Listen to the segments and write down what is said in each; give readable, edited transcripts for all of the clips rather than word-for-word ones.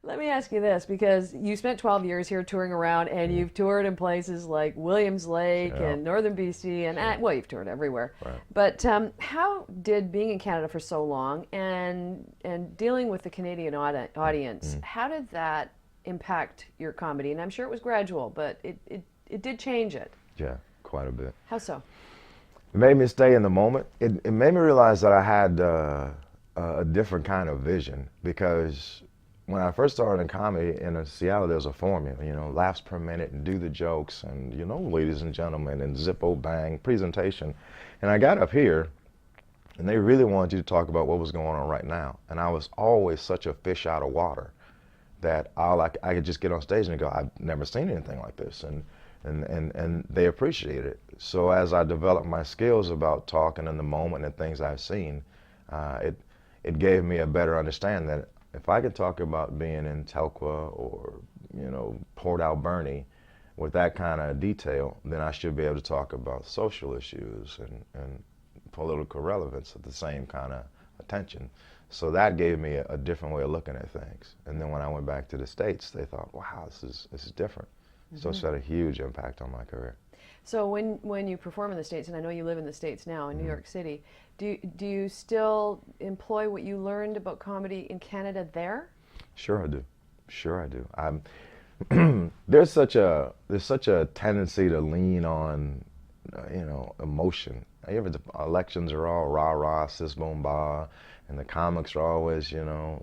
Let me ask you this, because you spent 12 years here touring around, and Mm, you've toured in places like Williams Lake yeah, and northern BC, and yeah, well, you've toured everywhere. right. But how did being in Canada for so long and dealing with the Canadian audience, Mm, how did that impact your comedy? And I'm sure it was gradual, but it did change it. yeah, quite a bit. How so? It made me stay in the moment. It made me realize that I had a different kind of vision because when I first started in comedy in Seattle, there was a formula, laughs per minute and do the jokes and, ladies and gentlemen and zippo bang presentation. And I got up here and they really wanted you to talk about what was going on right now. And I was always such a fish out of water that I could just get on stage and go, I've never seen anything like this. And they appreciate it. So as I developed my skills about talking in the moment and things I've seen, uh, it it gave me a better understanding that if I could talk about being in Telqua or Port Alberni with that kind of detail, then I should be able to talk about social issues and political relevance at the same kind of attention. So that gave me a different way of looking at things. And then when I went back to the States, they thought, wow, this is different. So it's Hmm. had a huge impact on my career. So when you perform in the States, and I know you live in the States now in New Mhm. York City, do you still employ what you learned about comedy in Canada there? Sure I do. Sure I do. There's such a tendency to lean on emotion. The elections are all rah rah, sis boom bah, and the comics are always the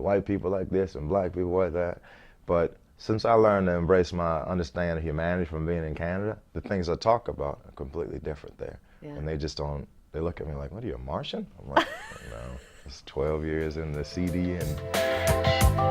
white people like this and black people like that. But since I learned to embrace my understanding of humanity from being in Canada, the things I talk about are completely different there, Yeah. and they just don't. They look at me like, "What are you, a Martian?" I'm like, "No, it's 12 years in the CD and."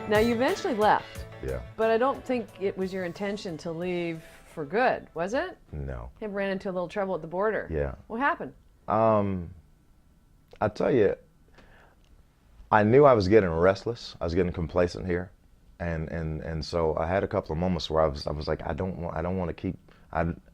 Now you eventually left, Yeah, but I don't think it was your intention to leave for good, was it? no, Him ran into a little trouble at the border. yeah. What happened? Um, I tell you, I knew I was getting restless. I was getting complacent here, and so I had a couple of moments where I was like, I don't want to keep.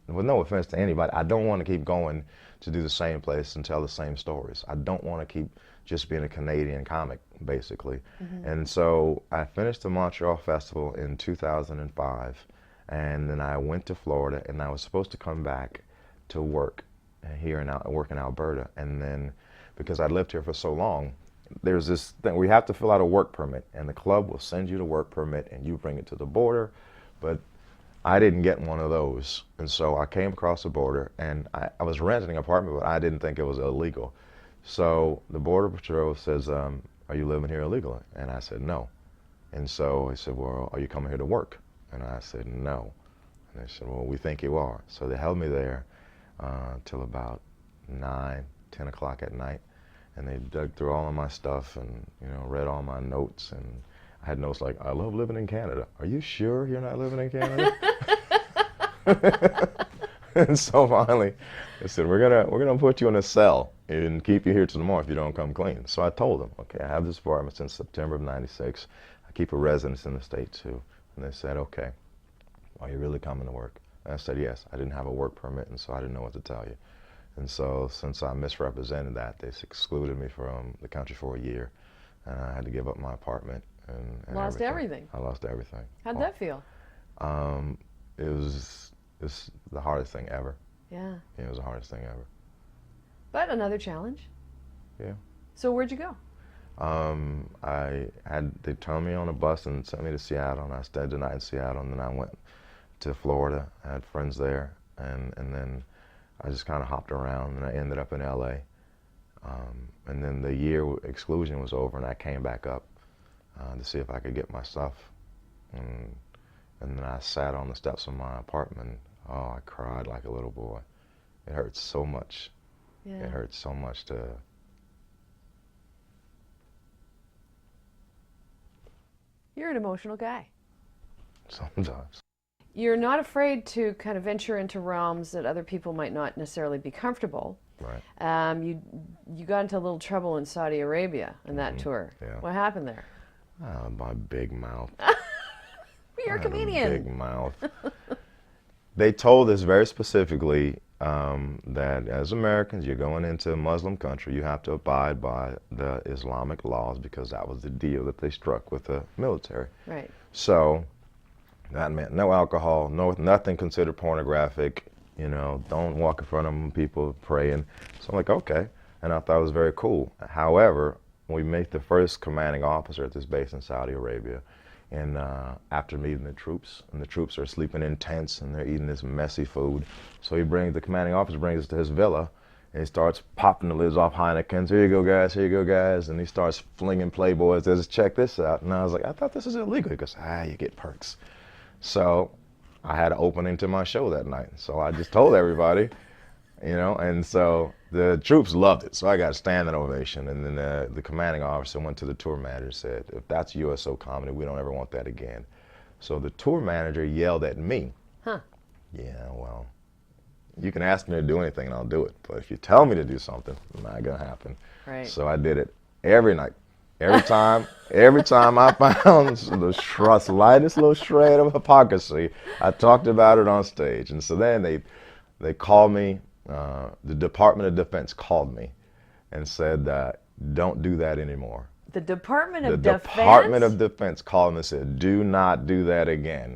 With no offense to anybody, I don't want to keep going to do the same place and tell the same stories. I don't want to keep just being a Canadian comic, basically. Hmm. And so I finished the Montreal Festival in 2005, and then I went to Florida, and I was supposed to come back to work here work in Alberta, and then because I lived here for so long, there's this thing we have to fill out a work permit, and the club will send you the work permit, and you bring it to the border, but I didn't get one of those, and so I came across the border, and I was renting an apartment, but I didn't think it was illegal. So the border patrol says, "Are you living here illegally?" And I said, "No." And so he said, "Well, are you coming here to work?" And I said, "No." And they said, "Well, we think you are." So they held me there till about 9, 10 o'clock at night, and they dug through all of my stuff and read all my notes, and I had notes like, "I love living in Canada. Are you sure you're not living in Canada?" And so finally, they said, "We're gonna put you in a cell and keep you here till tomorrow if you don't come clean." So I told them, "Okay, I have this apartment since September of '96. I keep a residence in the state too." And they said, "Okay, are you really coming to work?" And I said, "Yes." I didn't have a work permit, and so I didn't know what to tell you. And so since I misrepresented that, they excluded me from the country for a year, and I had to give up my apartment and Lost everything. everything. I lost everything. How'd Oh, that feel? um, it's the hardest thing ever. Yeah. Yeah, it was the hardest thing ever. But another challenge. Yeah. So where'd you go? They turned me on a bus and sent me to Seattle, and I stayed the night in Seattle, and then I went to Florida. I had friends there, and then I just kind of hopped around, and I ended up in LA. And then the year exclusion was over, and I came back up to see if I could get my stuff. And, and then I sat on the steps of my apartment. Oh, I cried like a little boy. It hurts so much. Yeah. It hurts so much to You're an emotional guy. Sometimes. You're not afraid to kind of venture into realms that other people might not necessarily be comfortable. Right. You got into a little trouble in Saudi Arabia on that tour. Yeah. What happened there? My big mouth. You're a I had comedian. big mouth. They told us very specifically that as Americans, you're going into a Muslim country, you have to abide by the Islamic laws because that was the deal that they struck with the military. Right. So that meant no alcohol, nothing considered pornographic. You know, don't walk in front of people praying. So I'm like, okay. And I thought it was very cool. However, we met the first commanding officer at this base in Saudi Arabia. And after meeting the troops, and the troops are sleeping in tents and they're eating this messy food. So the commanding officer brings us to his villa and he starts popping the lids off Heineken's. Here you go, guys, here you go, guys. And he starts flinging Playboys. Says, check this out. And I was like, I thought this is illegal. He goes, you get perks. So I had an opening to my show that night. So I just told everybody, you know, and so the troops loved it. So I got a standing ovation. And then the commanding officer went to the tour manager and said, if that's USO comedy, we don't ever want that again. So the tour manager yelled at me. Huh. Yeah, well, you can ask me to do anything and I'll do it. But if you tell me to do something, it's not going to happen. Right. So I did it every night. Every time I found the slightest little shred of hypocrisy, I talked about it on stage. And so then they called me, the Department of Defense called me and said, don't do that anymore. The Department of Defense? The Department of Defense called me and said, do not do that again.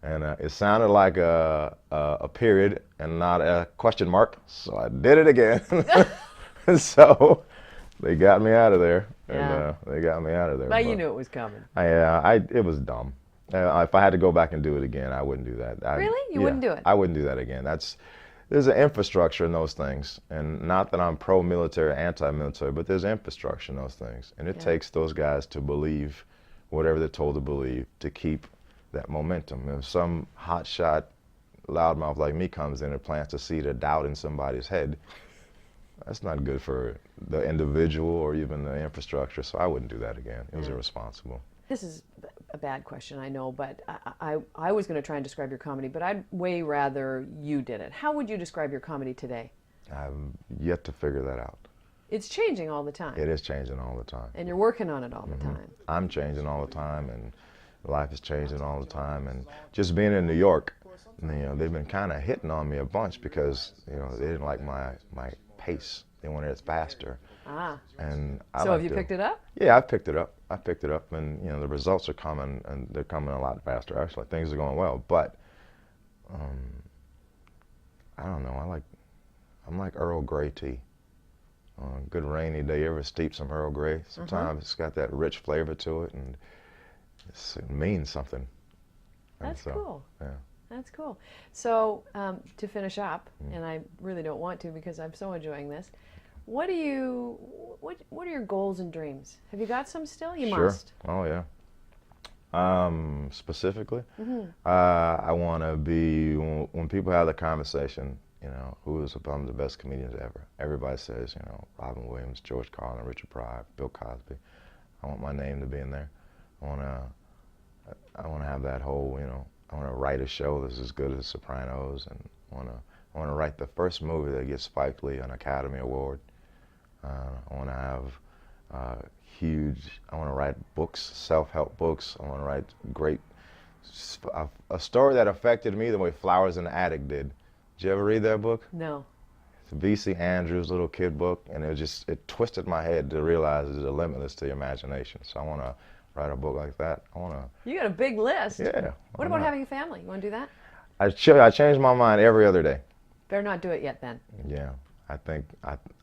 And it sounded like a period and not a question mark, so I did it again. So they got me out of there. Yeah. And they got me out of there. But you knew it was coming. It was dumb. If I had to go back and do it again, I wouldn't do that. Really? You wouldn't do it? I wouldn't do that again. There's an infrastructure in those things. And not that I'm pro-military, anti-military, but there's infrastructure in those things. And it takes those guys to believe whatever they're told to believe to keep that momentum. If some hotshot loudmouth like me comes in and plants a seed of doubt in somebody's head, that's not good for the individual or even the infrastructure, so I wouldn't do that again. It was irresponsible. This is a bad question, I know, but I was going to try and describe your comedy, but I'd way rather you did it. How would you describe your comedy today? I've yet to figure that out. It's changing all the time. It is changing all the time. And you're working on it all the time. I'm changing all the time, and life is changing all the time. And just being in New York, you know, they've been kind of hitting on me a bunch because, you know, they didn't like my pace. They wanted it faster. And so have you picked it up? Yeah, I've picked it up. And you know, the results are coming, and they're coming a lot faster. Actually, things are going well. But I don't know. I'm like Earl Grey tea. Good rainy day. You ever steep some Earl Grey? Sometimes it's got that rich flavor to it, and it means something. That's cool. Yeah. That's cool. So to finish up, and I really don't want to because I'm so enjoying this, what are your goals and dreams? Have you got some still? You must. Oh yeah. Specifically, I want to be, when people have the conversation, you know, who is among the best comedians ever? Everybody says, you know, Robin Williams, George Carlin, Richard Pryor, Bill Cosby. I want my name to be in there. I want to have that whole, you know, I want to write a show that's as good as Sopranos, and I want to write the first movie that gets Spike Lee an Academy Award. I want to have I want to write books, self-help books. I want to write a story that affected me the way Flowers in the Attic did. Did you ever read that book? No. It's a V.C. Andrews' little kid book, and it twisted my head to realize there's a limitless to your imagination. So I want to write a book like that. You got a big list. Yeah. What about having a family? You want to do that? I change my mind every other day. Better not do it yet then. Yeah. I think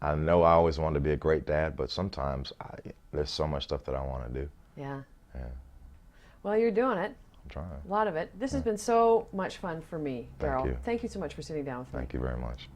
I know I always wanted to be a great dad, but sometimes there's so much stuff that I want to do. Yeah. Yeah. Well, you're doing it. I'm trying. A lot of it. This has been so much fun for me, Darryl. Thank you. Thank you so much for sitting down with me. Thank you very much.